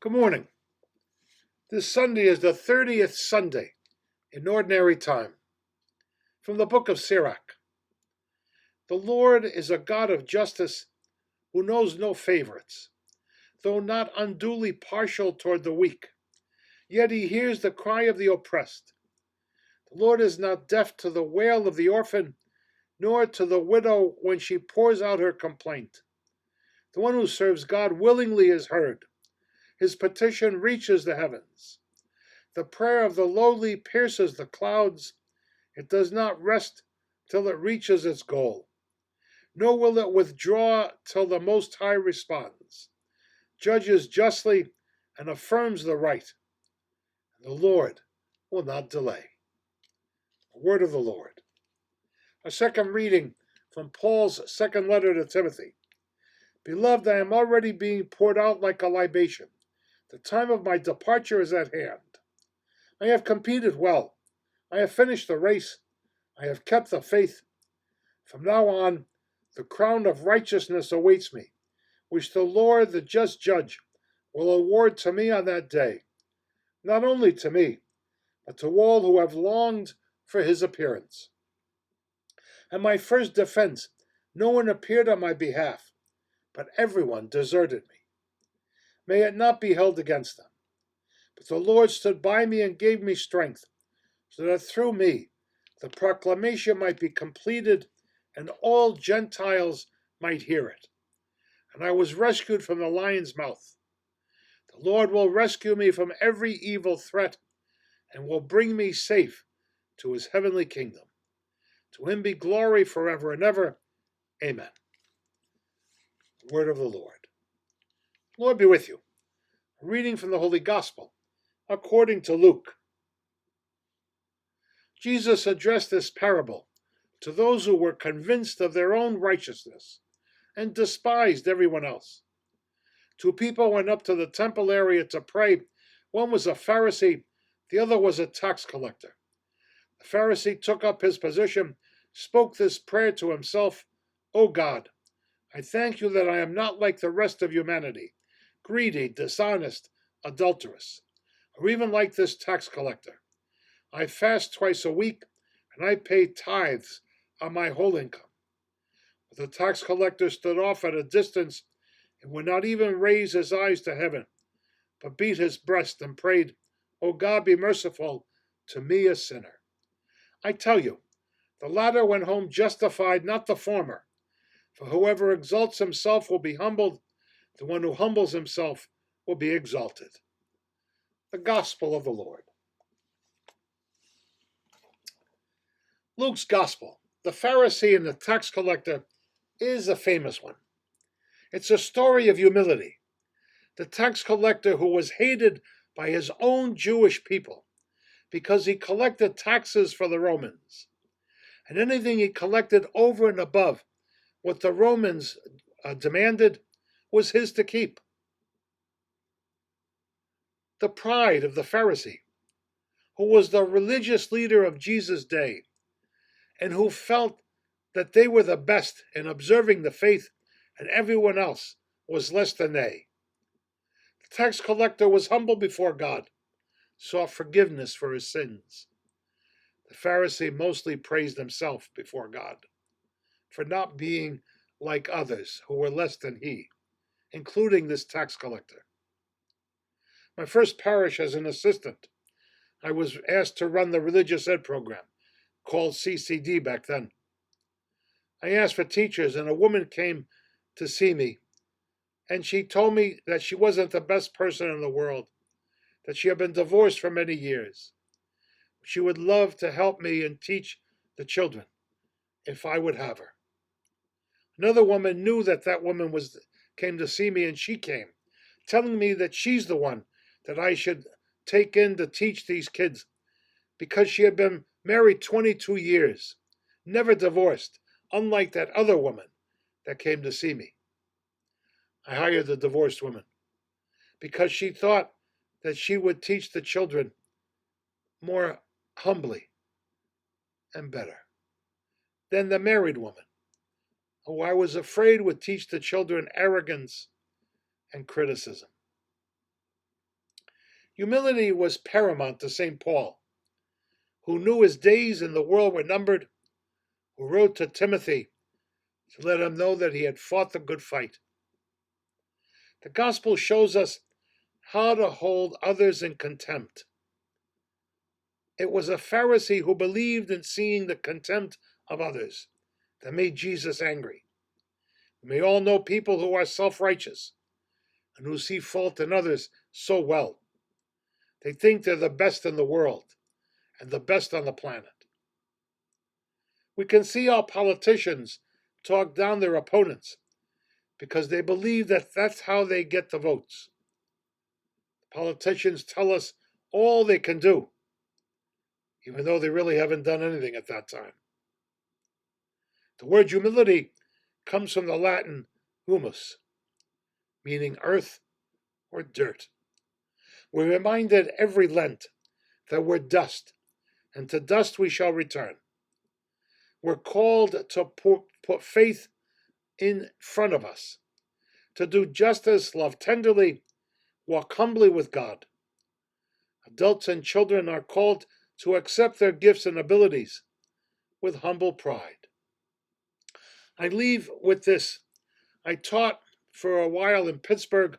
Good morning. This Sunday is the 30th Sunday in Ordinary Time. From the book of Sirach. The Lord is a God of justice who knows no favorites. Though not unduly partial toward the weak, yet he hears the cry of the oppressed. The Lord is not deaf to the wail of the orphan, nor to the widow when she pours out her complaint. The one who serves God willingly is heard. His petition reaches the heavens. The prayer of the lowly pierces the clouds. It does not rest till it reaches its goal, nor will it withdraw till the Most High responds, judges justly, and affirms the right. And the Lord will not delay. The word of the Lord. A second reading from Paul's second letter to Timothy. Beloved, I am already being poured out like a libation. The time of my departure is at hand. I have competed well. I have finished the race. I have kept the faith. From now on, the crown of righteousness awaits me, which the Lord, the just judge, will award to me on that day. Not only to me, but to all who have longed for his appearance. At my first defense, no one appeared on my behalf, but everyone deserted me. May it not be held against them. But the Lord stood by me and gave me strength, so that through me the proclamation might be completed and all Gentiles might hear it. And I was rescued from the lion's mouth. The Lord will rescue me from every evil threat and will bring me safe to his heavenly kingdom. To him be glory forever and ever. Amen. Word of the Lord. Lord be with you. A reading from the Holy Gospel according to Luke. Jesus addressed this parable to those who were convinced of their own righteousness and despised everyone else. Two people went up to the temple area to pray. One was a Pharisee, the other was a tax collector. The Pharisee took up his position, spoke this prayer to himself, O God, I thank you that I am not like the rest of humanity, greedy, dishonest, adulterous, or even like this tax collector. I fast twice a week, and I pay tithes on my whole income. But the tax collector stood off at a distance and would not even raise his eyes to heaven, but beat his breast and prayed, O God, be merciful to me, a sinner. I tell you, the latter went home justified, not the former. For whoever exalts himself will be humbled, the one who humbles himself will be exalted. The Gospel of the Lord. Luke's Gospel, the Pharisee and the tax collector, is a famous one. It's a story of humility. The tax collector who was hated by his own Jewish people because he collected taxes for the Romans. And anything he collected over and above what the Romans demanded was his to keep. The pride of the Pharisee, who was the religious leader of Jesus' day, and who felt that they were the best in observing the faith and everyone else was less than they. The tax collector was humble before God, sought forgiveness for his sins. The Pharisee mostly praised himself before God for not being like others who were less than he, including this tax collector. My first parish as an assistant, I was asked to run the religious ed program, called CCD back then. I asked for teachers, and a woman came to see me, and she told me that she wasn't the best person in the world, that she had been divorced for many years. She would love to help me and teach the children if I would have her. Another woman knew that woman came to see me, and she came, telling me that she's the one that I should take in to teach these kids because she had been married 22 years, never divorced, unlike that other woman that came to see me. I hired the divorced woman because she thought that she would teach the children more humbly and better than the married woman, who I was afraid would teach the children arrogance and criticism. Humility was paramount to St. Paul, who knew his days in the world were numbered, who wrote to Timothy to let him know that he had fought the good fight. The gospel shows us how to hold others in contempt. It was a Pharisee who believed in seeing the contempt of others that made Jesus angry. We may all know people who are self-righteous and who see fault in others so well. They think they're the best in the world and the best on the planet. We can see how politicians talk down their opponents because they believe that that's how they get the votes. Politicians tell us all they can do, even though they really haven't done anything at that time. The word humility comes from the Latin humus, meaning earth or dirt. We're reminded every Lent that we're dust, and to dust we shall return. We're called to put faith in front of us, to do justice, love tenderly, walk humbly with God. Adults and children are called to accept their gifts and abilities with humble pride. I leave with this. I taught for a while in Pittsburgh,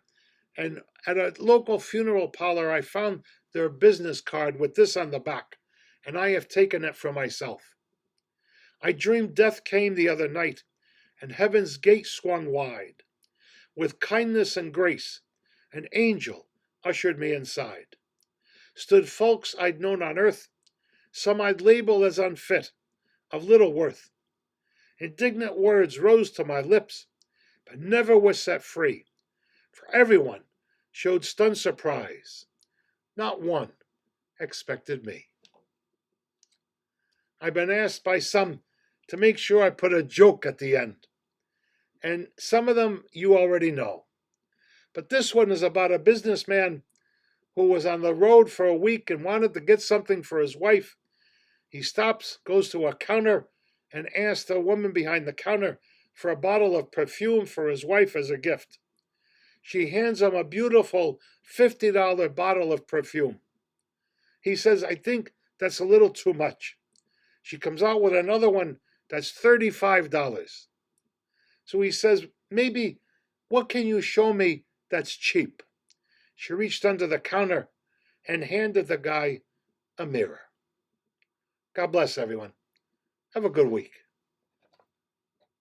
and at a local funeral parlor, I found their business card with this on the back, and I have taken it for myself. I dreamed death came the other night, and heaven's gate swung wide. With kindness and grace, an angel ushered me inside. Stood folks I'd known on earth, some I'd label as unfit, of little worth. Indignant words rose to my lips, but never was set free, for everyone showed stunned surprise. Not one expected me. I've been asked by some to make sure I put a joke at the end, and some of them you already know. But this one is about a businessman who was on the road for a week and wanted to get something for his wife. He stops, goes to a counter, and asks the woman behind the counter for a bottle of perfume for his wife as a gift. She hands him a beautiful $50 bottle of perfume. He says, "I think that's a little too much." She comes out with another one that's $35. So he says, "Maybe, what can you show me that's cheap?" She reached under the counter and handed the guy a mirror. God bless everyone. Have a good week.